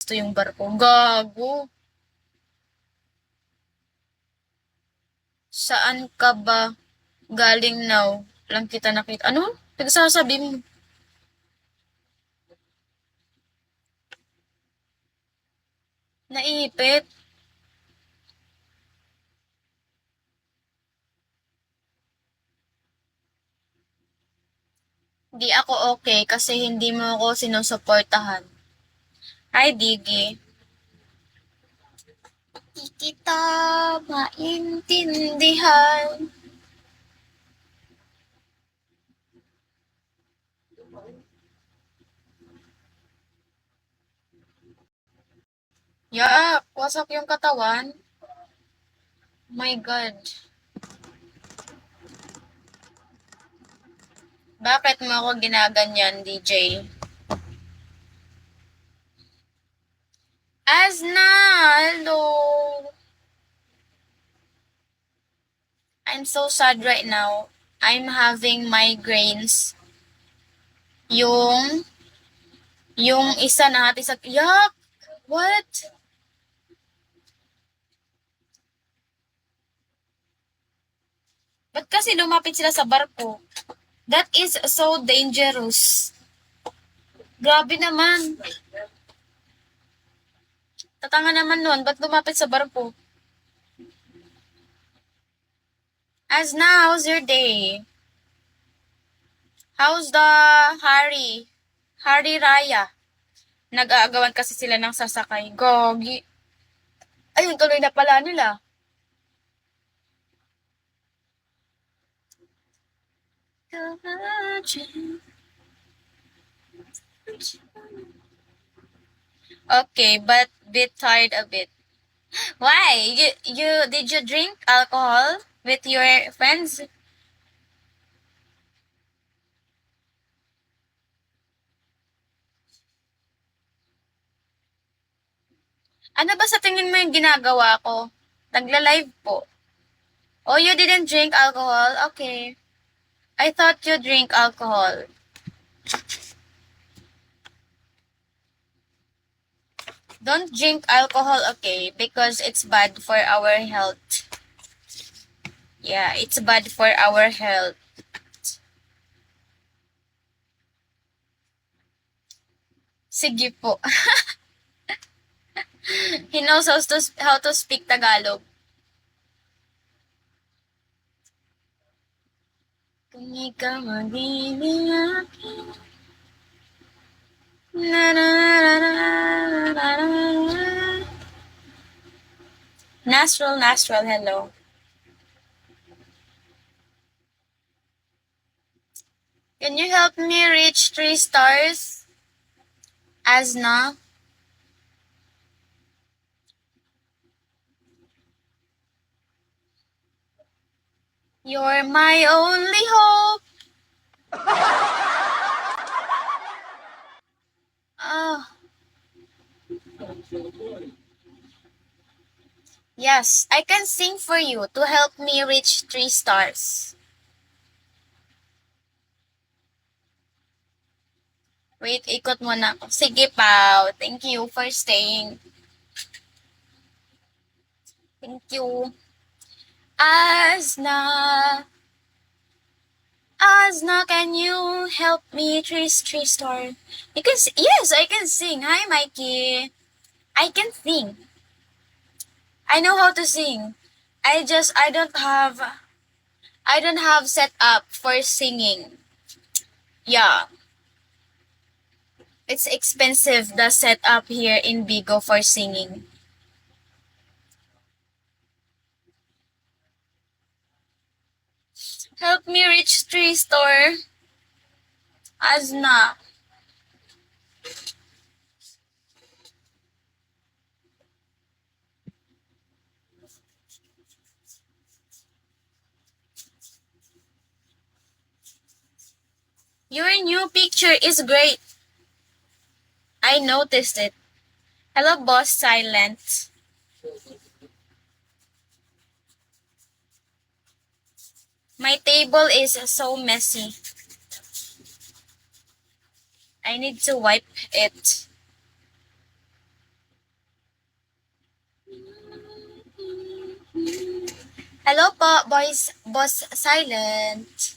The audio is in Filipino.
gusto yung barko. Gago. Saan ka ba galing now? Lang kita nakita. Ano? Nagsasabi mo. Naipit. Di ako okay kasi hindi mo ako sinusuportahan. Hi, Diggy. Di kita maintindihan. Yak, wasak yung katawan. My God. Bakit mo ako ginaganyan, DJ? Asna! Hello! I'm so sad right now. I'm having migraines. Yung, yung isa natin sa, yak! What? Ba't kasi lumapit sila sa barko? That is so dangerous. Grabe naman. Tatanga naman nun. Ba't lumapit sa barko? Asna, how's your day? How's the Hari? Hari Raya? Nag-aagawan kasi sila ng sasakay. Gogi. Ayun, tuloy na pala nila. Okay, but bit tired a bit. Why? You did you drink alcohol with your friends? Ano ba sa tingin mo yung ginagawa ko? Nagla-live po. Oh, you didn't drink alcohol? Okay. I thought you drink alcohol. Don't drink alcohol, okay? Because it's bad for our health. Yeah, it's bad for our health. Sige po. He knows how to speak Tagalog. Kung ikaw magiging akin. Na, na, na, na, na, na. Natural, hello. Can you help me reach 3 stars? Asna? You're my only hope. Oh. Yes, I can sing for you to help me reach 3 stars. Wait, ikot muna ako. Sige, Pao. Thank you for staying. Thank you. Asna. Asna, can you help me three star? Because yes, I can sing. Hi, Mikey. I can sing. I know how to sing. I don't have set up for singing. Yeah. It's expensive the setup here in Bigo for singing. Help me reach 3 star. Asna. Your new picture is great. I noticed it. Hello, boss silent. My table is so messy. I need to wipe it. Hello po, boys, boss silent.